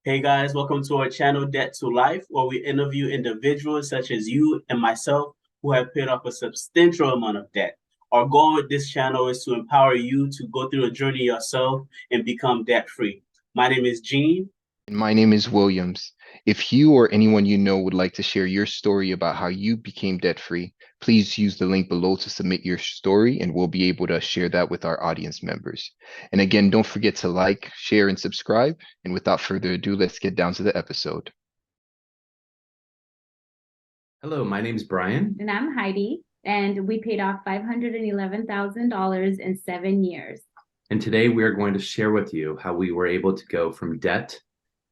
Hey guys, welcome to our channel Debt to Life, where we interview individuals such as you and myself who have paid off a substantial amount of debt. Our goal with this channel is to empower you to go through a journey yourself and become debt free. My name is Gene. And my name is Williams. If you or anyone you know would like to share your story about how you became debt-free, please use the link below to submit your story and we'll be able to share that with our audience members. And again, don't forget to like, share, and subscribe. And without further ado, let's get down to the episode. Hello, my name's Bryan. And I'm Heidi, and we paid off $511,000 in 7 years. And today we are going to share with you how we were able to go from debt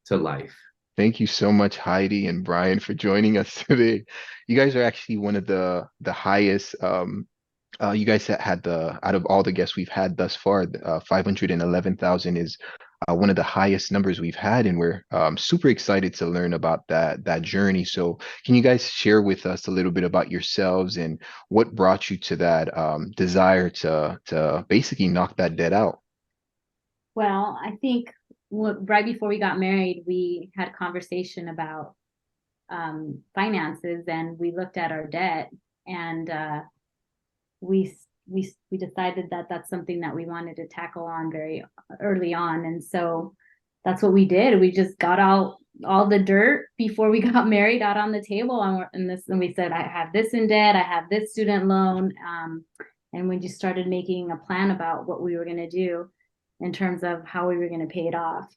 to life. Thank you so much, Heidi and Bryan, for joining us today. You guys are actually one of the highest. You guys had the out of all the guests we've had thus far, 511,000 is one of the highest numbers we've had, and we're super excited to learn about that journey. So, can you guys share with us a little bit about yourselves and what brought you to that desire to basically knock that debt out? Well, I think right before we got married, we had a conversation about finances, and we looked at our debt, and we decided that that's something that we wanted to tackle on very early on. And so that's what we did. We just got out all the dirt before we got married out on the table, and we said, I have this in debt, I have this student loan, and we just started making a plan about what we were going to do in terms of how we were going to pay it off.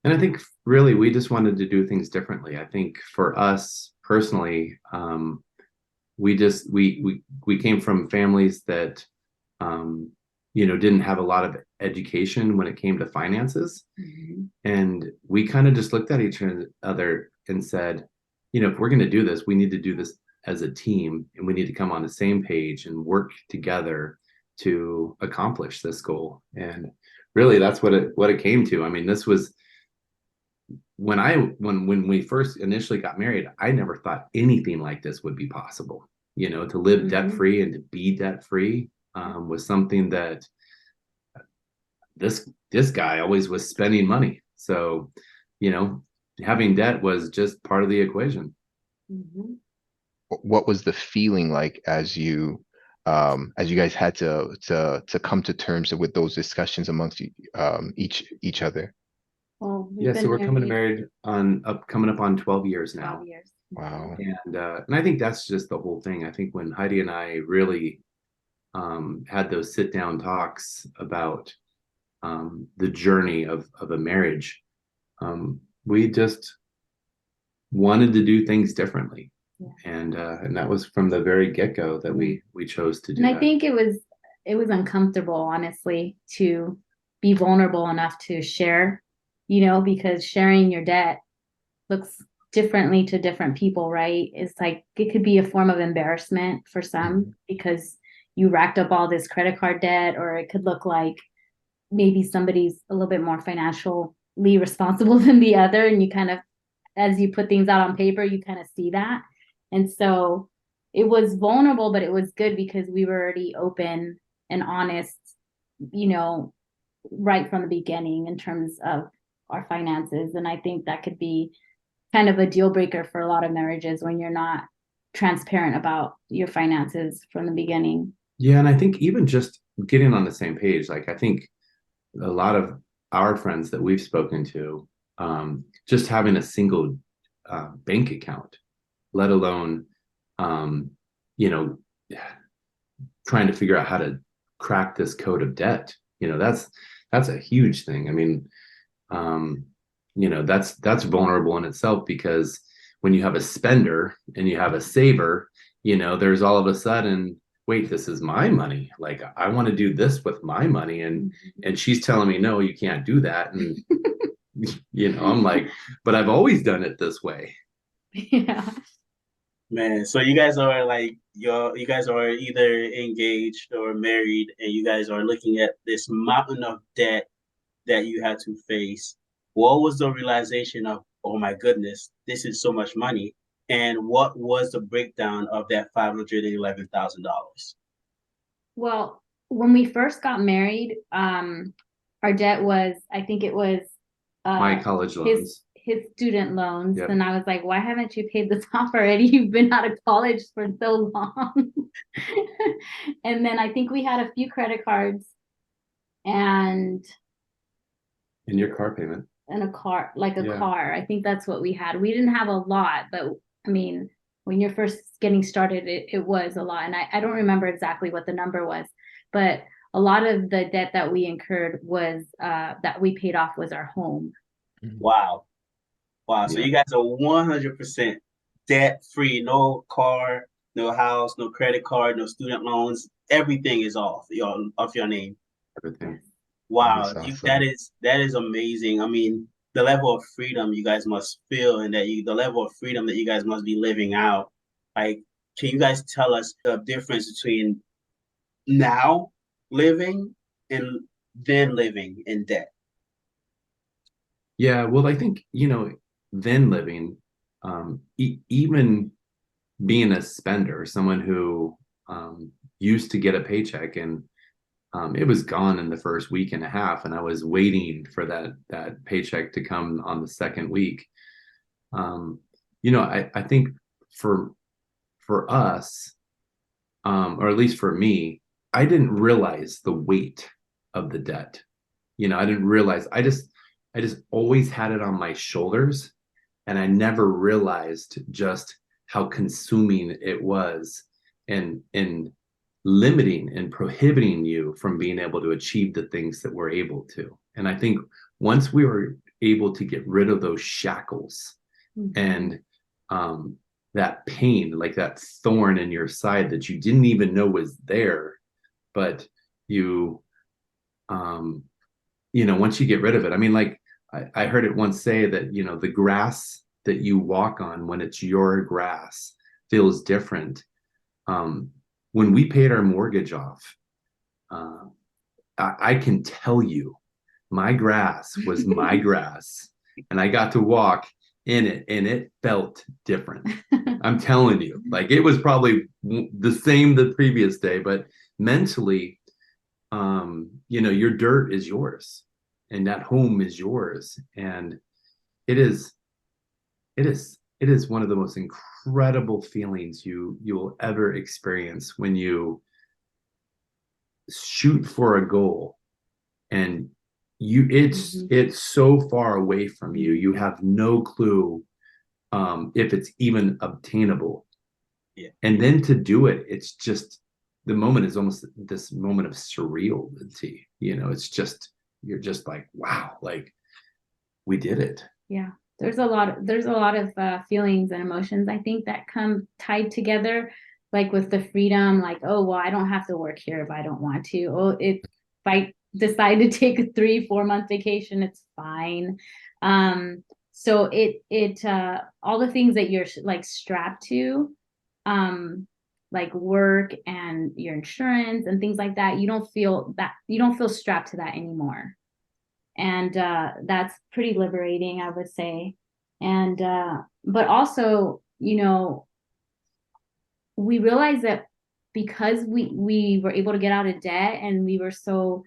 And I think really we just wanted to do things differently. I think for us personally, we came from families that didn't have a lot of education when it came to finances. Mm-hmm. And we kind of just looked at each other and said, if we're going to do this, we need to do this as a team, and we need to come on the same page and work together to accomplish this goal. And really that's what it came to. I mean, this was when we first initially got married, I never thought anything like this would be possible. To live Mm-hmm. debt free and to be debt free was something that this guy always was spending money. So, having debt was just part of the equation. Mm-hmm. What was the feeling like as you guys had to come to terms with those discussions amongst each other? Well, Yeah, so we're coming up on 12 years now. 12 years. Wow. And I think that's just the whole thing. I think when Heidi and I really had those sit down talks about the journey of a marriage, we just wanted to do things differently. Yeah. And that was from the very get-go that we chose to do And that. I think it was uncomfortable, honestly, to be vulnerable enough to share, because sharing your debt looks differently to different people, right? It's like it could be a form of embarrassment for some because you racked up all this credit card debt, or it could look like maybe somebody's a little bit more financially responsible than the other, and you kind of, as you put things out on paper, you kind of see that. And so it was vulnerable, but it was good because we were already open and honest, right from the beginning in terms of our finances. And I think that could be kind of a deal breaker for a lot of marriages when you're not transparent about your finances from the beginning. Yeah, and I think even just getting on the same page, like I think a lot of our friends that we've spoken to, just having a single bank account, let alone, trying to figure out how to crack this code of debt, that's a huge thing. I mean, that's vulnerable in itself, because when you have a spender and you have a saver, there's all of a sudden, wait, this is my money. Like, I want to do this with my money. And she's telling me, no, you can't do that. And, I'm like, but I've always done it this way. Yeah. Man, so you guys are like you guys are either engaged or married, and you guys are looking at this mountain of debt that you had to face. What was the realization of, oh my goodness, this is so much money? And what was the breakdown of that $511,000? Well, when we first got married, our debt was, I think it was My college loans. his student loans. Yep. And I was like, why haven't you paid this off already? You've been out of college for so long. And then I think we had a few credit cards and your car payment. a car, like a Yeah. car. I think that's what we had. We didn't have a lot, but I mean, when you're first getting started, it was a lot. And I don't remember exactly what the number was, but a lot of the debt that we incurred was that we paid off was our home. Wow. Wow. So Yeah. you guys are 100% debt free. No car, no house, no credit card, no student loans. Everything is off your name. Everything. Wow. That's That awesome. is amazing. I mean, the level of freedom you guys must feel, and the level of freedom that you guys must be living out. Like, can you guys tell us the difference between now living and then living in debt? Yeah. Well, I think, then living, even being a spender, someone who used to get a paycheck and it was gone in the first week and a half, and I was waiting for that paycheck to come on the second week. I think for us, or at least for me, I didn't realize the weight of the debt. I didn't realize. I just always had it on my shoulders, and I never realized just how consuming it was, and limiting and prohibiting you from being able to achieve the things that we're able to. And I think once we were able to get rid of those shackles and that pain, like that thorn in your side that you didn't even know was there, but you, once you get rid of it, I mean, like I heard it once say that, the grass that you walk on when it's your grass feels different. When we paid our mortgage off, I can tell you my grass was my grass, and I got to walk in it, and it felt different. I'm telling you, like it was probably the same the previous day, but mentally, your dirt is yours, and that home is yours, and it is one of the most incredible feelings you will ever experience when you shoot for a goal and it's so far away from you, you have no clue if it's even obtainable. Yeah. And then to do it, it's just, the moment is almost this moment of surreality. It's just, you're just like, wow, like we did it. Yeah. There's a lot of feelings and emotions, I think, that come tied together, like with the freedom, like, oh, well, I don't have to work here if I don't want to. Oh, if I decide to take a 3-4 month vacation, it's fine. So it all the things that you're like strapped to, like work and your insurance and things like that, you don't feel strapped to that anymore. And that's pretty liberating, I would say. And but also, we realized that because we were able to get out of debt, and we were so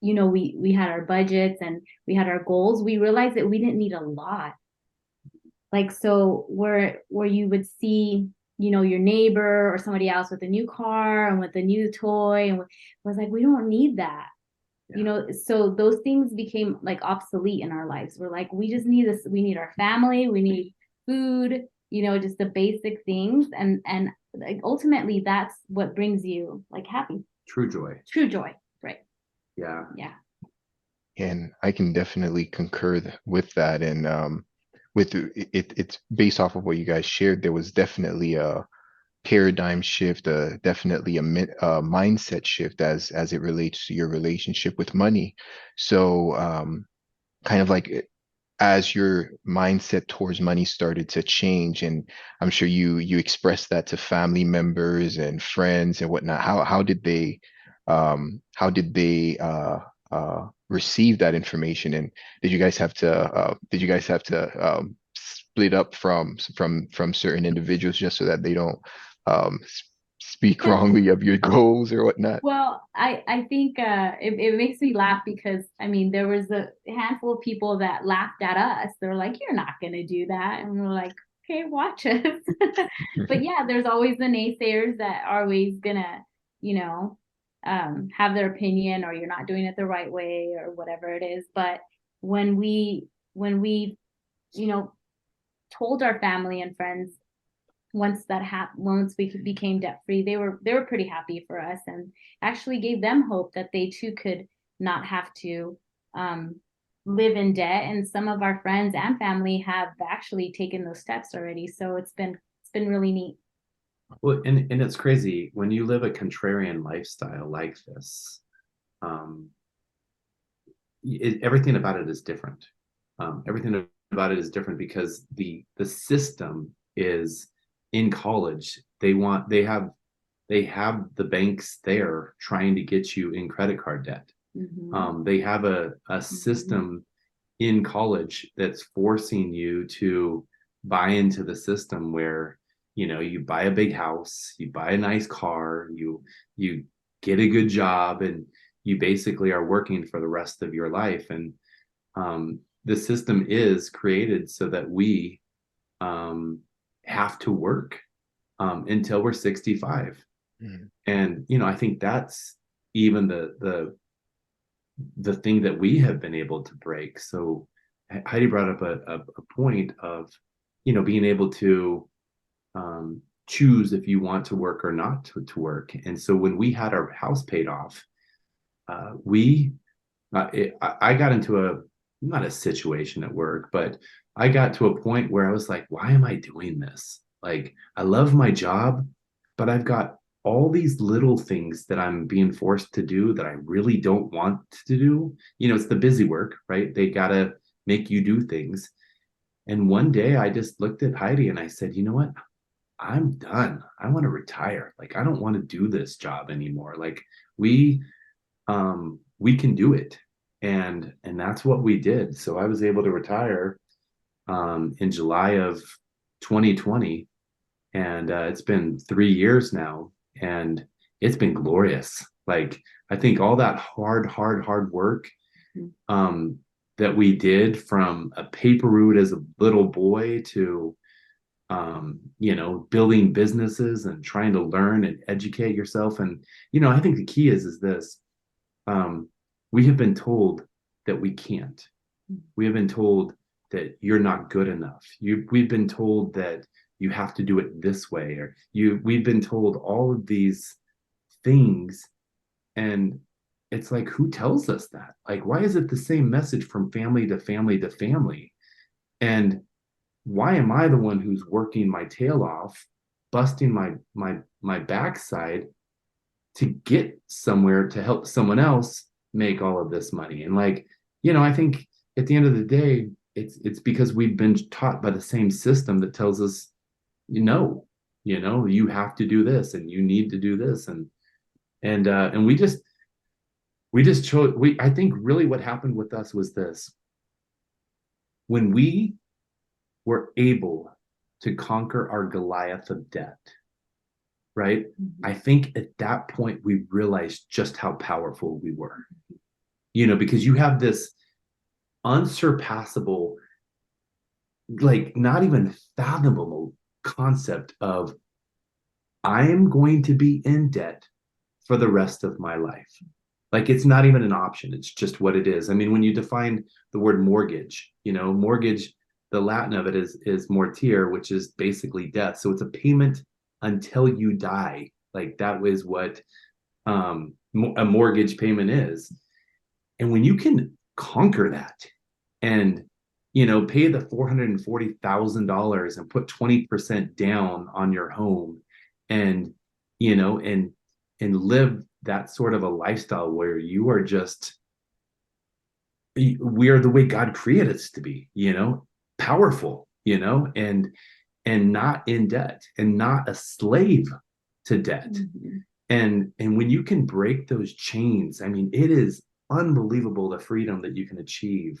we had our budgets and we had our goals, we realized that we didn't need a lot. Like, so where you would see your neighbor or somebody else with a new car and with a new toy, and was like, we don't need that. Yeah. So those things became like obsolete in our lives. We're like, we just need this. We need our family. We need food, just the basic things. And like, ultimately, that's what brings you like happy. True joy. True joy. Right. Yeah. Yeah. And I can definitely concur with that. And with it's based off of what you guys shared. There was definitely a paradigm shift, definitely a mindset shift as it relates to your relationship with money. So kind of like as your mindset towards money started to change, and I'm sure you expressed that to family members and friends and whatnot. How did they receive that information, and did you guys have to split up from certain individuals just so that they don't speak wrongly of your goals or whatnot? Well, I think it makes me laugh because I mean there was a handful of people that laughed at us. They were like, "You're not gonna do that," and we're like, "Okay, watch us." But yeah, there's always the naysayers that are always gonna, you know, have their opinion, or you're not doing it the right way or whatever it is. But when we you know told our family and friends once we became debt free, they were pretty happy for us, and actually gave them hope that they too could not have to um, live in debt. And some of our friends and family have actually taken those steps already, so it's been really neat. Well, and it's crazy when you live a contrarian lifestyle like this. Um, everything about it is different. Everything about it is different because the system is in college. They have the banks there trying to get you in credit card debt. They have a system in college that's forcing you to buy into the system where you buy a big house, you buy a nice car, you get a good job, and you basically are working for the rest of your life. And the system is created so that we have to work until we're 65. Mhm. And I think that's even the thing that we have been able to break. So Heidi brought up a point of being able to choose if you want to work or not to work. And so when we had our house paid off, we I got into not a situation at work, but I got to a point where I was like, why am I doing this? Like, I love my job, but I've got all these little things that I'm being forced to do that I really don't want to do. It's the busy work, right? They got to make you do things. And one day I just looked at Heidi and I said, you know what? I'm done. I want to retire. Like, I don't want to do this job anymore. Like, we can do it. And that's what we did. So I was able to retire in July of 2020. And it's been 3 years now, and it's been glorious. Like, I think all that hard work that we did, from a paper route as a little boy to building businesses and trying to learn and educate yourself. And I think the key is this. We have been told that we can't. We have been told that you're not good enough. We've been told that you have to do it this way, or we've been told all of these things. And it's like, who tells us that? Like, why is it the same message from family to family to family? And why am I the one who's working my tail off, busting my backside to get somewhere to help someone else make all of this money? And I think at the end of the day, it's because we've been taught by the same system that tells us, you have to do this and you need to do this. And we just chose. I think really what happened with us was this: when we were able to conquer our Goliath of debt, right? I think at that point we realized just how powerful we were. Because you have this unsurpassable, like, not even fathomable concept of, I am going to be in debt for the rest of my life. Like, it's not even an option. It's just what it is. I mean, when you define the word mortgage, mortgage, the Latin of it is mortir, which is basically death. So it's a payment until you die. Like, that was what a mortgage payment is. And when you can conquer that and pay the $440,000 and put 20% down on your home, and and live that sort of a lifestyle where you are just, we are the way God created us to be, powerful, and not in debt and not a slave to debt. And when you can break those chains, I mean, it is unbelievable the freedom that you can achieve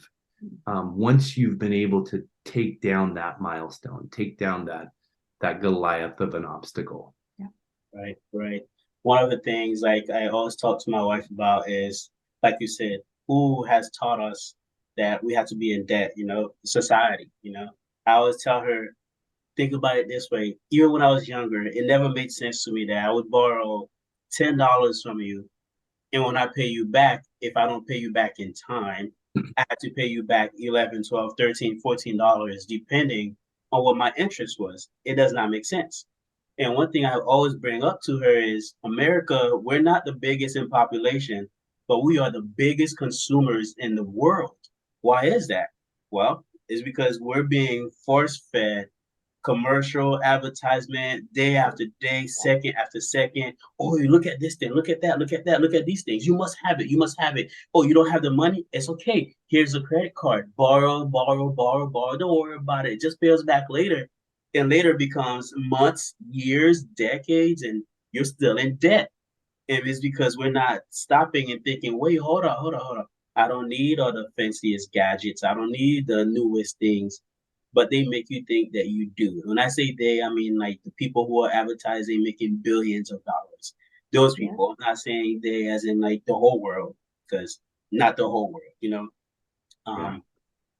once you've been able to take down that milestone, take down that Goliath of an obstacle. Yeah. Right, right. One of the things like I always talk to my wife about is, like you said, who has taught us that we have to be in debt, society, I always tell her, think about it this way. Even when I was younger, it never made sense to me that I would borrow $10 from you, and when I pay you back, if I don't pay you back in time, I have to pay you back 11, 12, 13, $14, depending on what my interest was. It does not make sense. And one thing I always bring up to her is America, we're not the biggest in population, but we are the biggest consumers in the world. Why is that? Well, it's because we're being force fed commercial advertisement day after day, second after second. Oh, you look at this thing, look at that, look at that, look at these things. You must have it. You must have it. Oh, you don't have the money? It's okay. Here's a credit card. Borrow, borrow, borrow, borrow. Don't worry about it. It just pays back later. And later becomes months, years, decades, and you're still in debt. And it's because we're not stopping and thinking, wait, hold on, hold on, hold on. I don't need all the fanciest gadgets. I don't need the newest things, but they make you think that you do. When I say they, I mean like the people who are advertising making billions of dollars. Those Yeah. people. I'm not saying they as in like the whole world, because not the whole world. Yeah.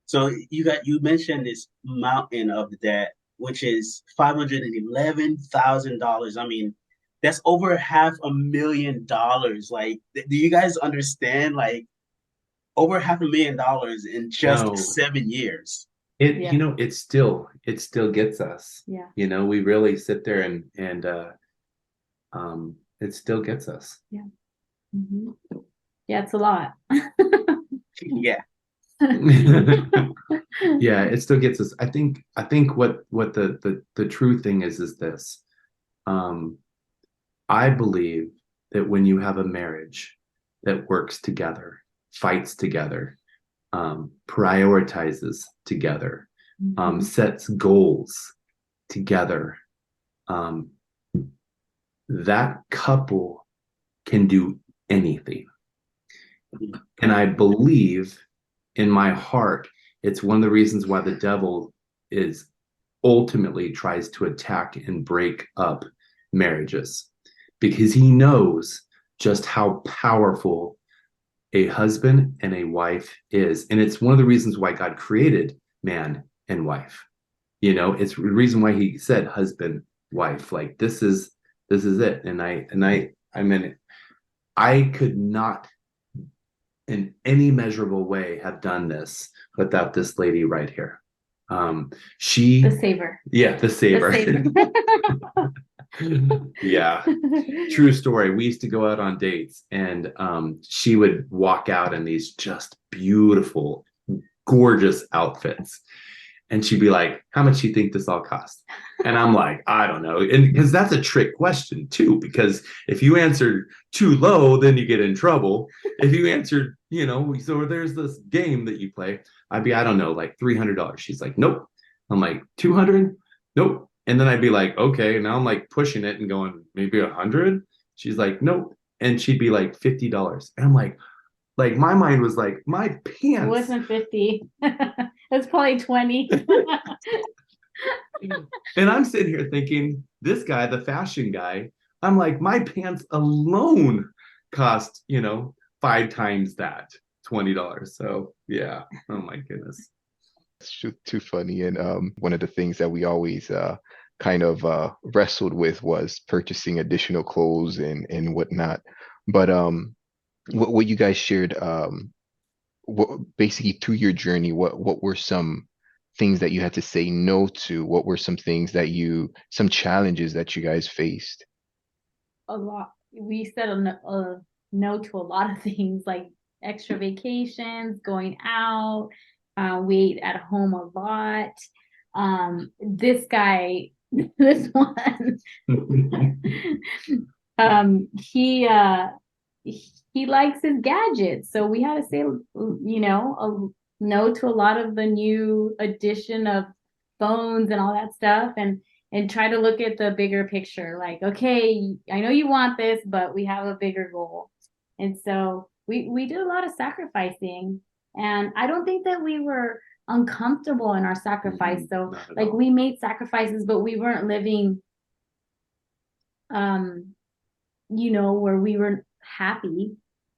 So you mentioned this mountain of debt, which is $511,000. I mean, that's over $500,000. Like, do you guys understand? Like, over $500,000 in just No, 7 years. Yeah. it still gets us. Yeah. We really sit there and it still gets us. Mhm. Yeah, it's a lot. Yeah. Yeah, it still gets us. I think what the true thing is this. I believe that when you have a marriage that works together, fights together, prioritizes together, Mhm. sets goals together, um, that couple can do anything. And I believe in my heart, it's one of the reasons why the devil is ultimately tries to attack and break up marriages, because he knows just how powerful a husband and a wife is. And it's one of the reasons why God created man and wife. It's the reason why he said husband, wife. Like this is it. I mean, I could not in any measurable way have done this without this lady right here. She The saver. Yeah, the The saver. saver. Yeah, true story. We used to go out on dates, and she would walk out in these just beautiful, gorgeous outfits, and she'd be like, "How much do you think this all cost?" And I'm like, "I don't know," and because that's a trick question too, because if you answer too low, then you get in trouble. If you answer, so there's this game that you play. I'd be, I don't know, like $300. She's like, "Nope." I'm like, 200? Nope. And then I'd be like, okay. Now I'm like pushing it and going, maybe 100. She's like, nope. And she'd be like $50. And I'm like my mind was like, my It pants. wasn't 50. It's probably 20. And I'm sitting here thinking, this guy, the fashion guy, I'm like, my pants alone cost, 5 times that, $20. So yeah. Oh my goodness. It's too funny. And one of the things that we always kind of wrestled with was purchasing additional clothes and whatnot. But what you guys shared, basically through your journey, what were some things that you had to say no to? What were some things some challenges that you guys faced? A lot. We said a no to a lot of things, like extra vacations, going out. We ate at home a lot. This guy, this one, he likes his gadgets, so we had to say, a no to a lot of the new addition of phones and all that stuff, and try to look at the bigger picture. Like, okay, I know you want this, but we have a bigger goal. And so we did a lot of sacrificing. And I don't think that we were uncomfortable in our sacrifice. So Not at like all. we made sacrifices, but we weren't living where we were happy,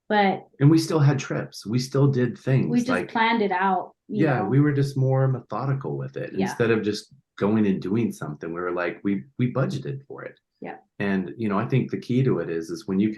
but And we still had trips. We still did things. we just like planned it out. Yeah, we were just more methodical with it. Yeah. Instead of just going and doing something, we were like, we budgeted for it. Yeah. And I think the key to it is when you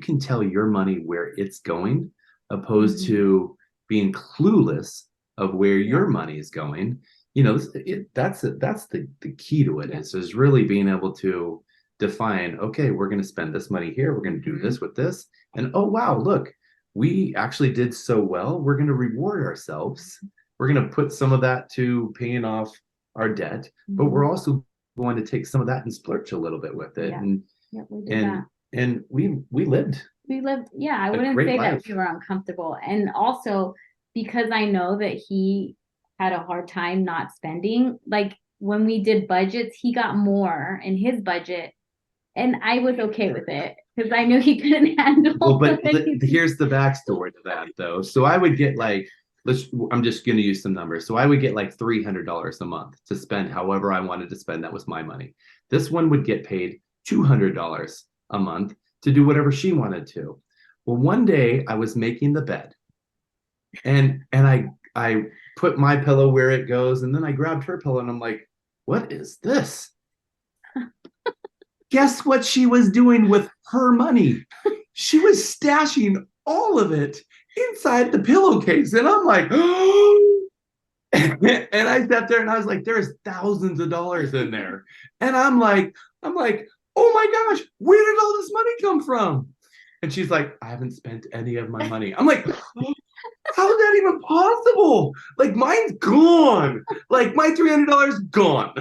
can tell your money where it's going, opposed to being clueless of where your money is going. That's the key to it. Is really being able to define, okay, we're going to spend this money here, we're going to do this with this, and oh wow, look, we actually did so well, we're going to reward ourselves. We're going to put some of that to paying off our debt, but we're also going to take some of that and splurge a little bit with it. We did that. And we lived. I wouldn't say that we were uncomfortable. And also because I know that he had a hard time not spending, like when we did budgets, he got more in his budget and I was okay with it because I knew he couldn't handle. Well, but here's the backstory to that though. So I would get like, I'm just going to use some numbers. So I would get like $300 a month to spend however I wanted to spend. That was my money. This one would get paid $200 a month to do whatever she wanted to. Well, one day I was making the bed and I put my pillow where it goes, and then I grabbed her pillow and I'm like, what is this? Guess what she was doing with her money? She was stashing all of it inside the pillowcase. And I'm like, oh. And I sat there and I was like, there's thousands of dollars in there. And I'm like, oh my gosh, where did all this money come from? And she's like, I haven't spent any of my money. I'm like, how is that even possible? Like, mine's gone. Like, my $300 gone.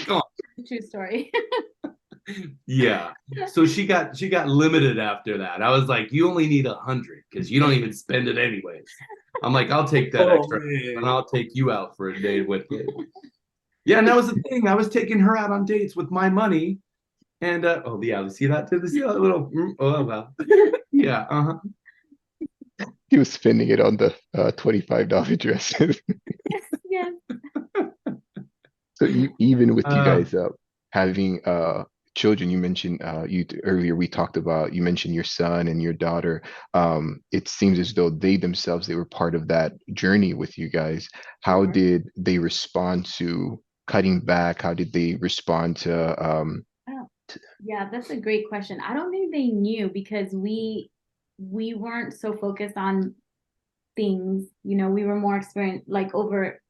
Gone. True story. Yeah. So she got limited after that. I was like, you only need 100 because you don't even spend it anyways. I'm like, I'll take that extra and I'll take you out for a day with you. Yeah, and that was the thing. I was taking her out on dates with my money. And see that? Did you see that little well. Yeah, He was spending it on the $25 dresses. Yes. So even with you guys having children, you mentioned earlier you mentioned your son and your daughter. It seems as though they themselves, they were part of that journey with you guys. How did they respond to cutting back? How did they respond to yeah, that's a great question. I don't think they knew because we weren't so focused on things, we were more experienced, like over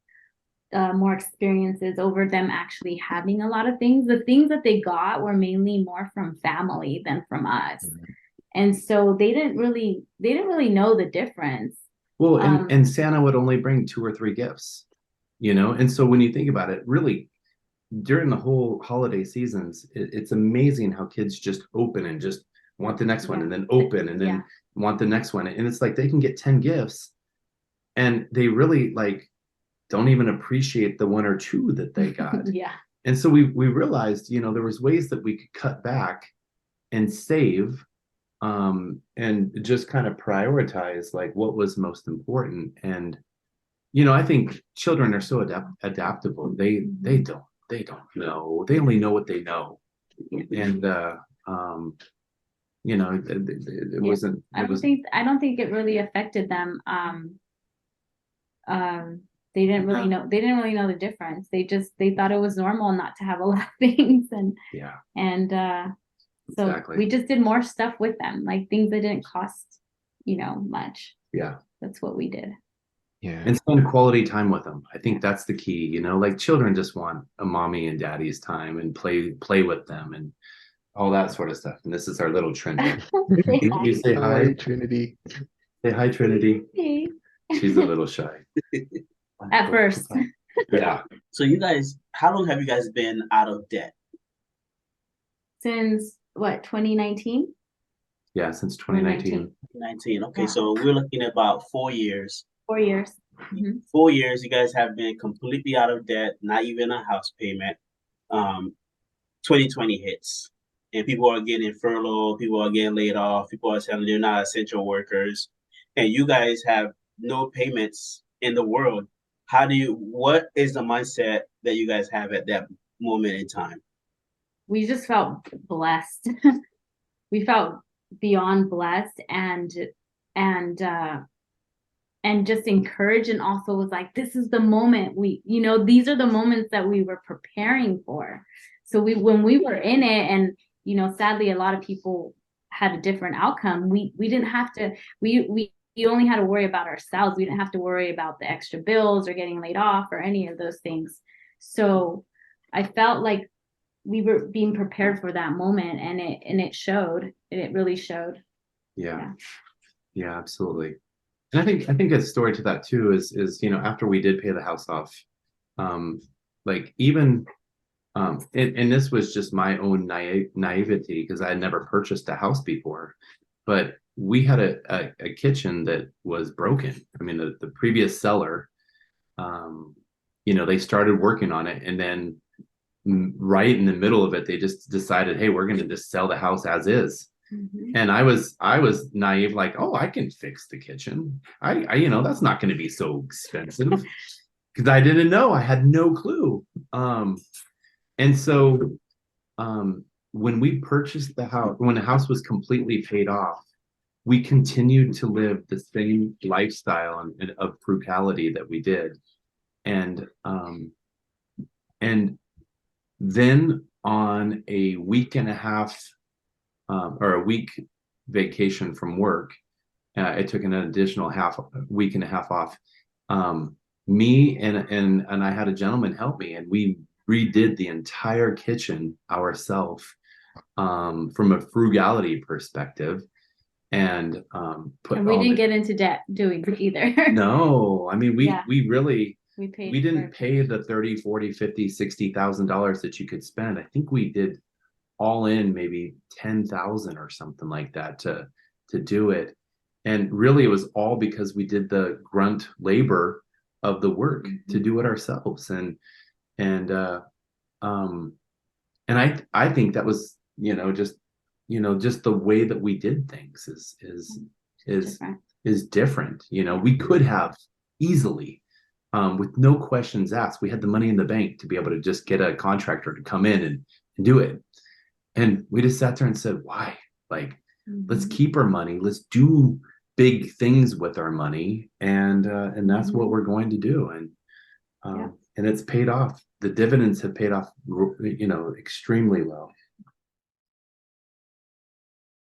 more experiences over them actually having a lot of things. The things that they got were mainly more from family than from us. And so they didn't really know the difference. Well, and Santa would only bring 2 or 3 gifts, and so when you think about it, really during the whole holiday seasons, it's amazing how kids just open and just want the next one and then open and then want the next one. And it's like they can get 10 gifts and they really like don't even appreciate the 1 or 2 that they got. Yeah. And so we realized, there was ways that we could cut back and save, and just kind of prioritize like what was most important. And, I think children are so adaptable. They don't know. They only know what they know. And, it wasn't. I don't think it really affected them. They didn't really know. They didn't really know the difference. They thought it was normal not to have a lot of things, and so exactly. We just did more stuff with them, like things that didn't cost, much. Yeah, that's what we did. Yeah, and spend quality time with them. I think that's the key. Like children just want a mommy and daddy's time and play with them and all that sort of stuff. And this is our little Trinity. You say hi, Trinity. Say hi, Trinity. Hey. She's a little shy. At first. Yeah. So you guys, how long have you guys been out of debt? Since what, 2019? Yeah, since 2019. 19. Okay, so we're looking at about 4 years. 4 years. 4 years, you guys have been completely out of debt, not even a house payment. 2020 hits, and people are getting furloughed, people are getting laid off, people are telling they're not essential workers, and you guys have no payments in the world. What is the mindset that you guys have at that moment in time? we just felt blessed. We felt beyond blessed and just encouraged, and also was like, this is the moment these are the moments that we were preparing for. So when we were in it, and sadly a lot of people had a different outcome, we didn't have to, we only had to worry about ourselves. We didn't have to worry about the extra bills or getting laid off or any of those things. So I felt like we were being prepared for that moment, and it showed. It really showed. Yeah. Yeah, absolutely. And I think a story to that too is after we did pay the house off, like even and this was just my own naivety, because I had never purchased a house before, but we had a kitchen that was broken. I mean, the previous seller, they started working on it, and then right in the middle of it, they just decided, hey, we're going to just sell the house as is. Mm-hmm. And I was naive, like, oh, I can fix the kitchen. I that's not going to be so expensive, because I didn't know. I had no clue. And so when we purchased the house, when the house was completely paid off, we continued to live the same lifestyle and of frugality that we did. And then on a week and a half or a week vacation from work, I took an additional week and a half off. Me and I had a gentleman help me, and we redid the entire kitchen ourselves from a frugality perspective, and and we didn't get into debt doing it either. No, I mean, Yeah. we really we didn't pay the 30, 40, 50, $60,000 that you could spend. I think we did all in maybe 10,000 or something like that to do it. And really it was all because we did the grunt labor of the work to do it ourselves. And I think that was, just the way that we did things is different. We could have easily, with no questions asked, we had the money in the bank to be able to just get a contractor to come in and do it. And we just sat there and said, why? Like, let's keep our money. Let's do big things with our money. And that's what we're going to do. And it's paid off. The dividends have paid off, extremely well.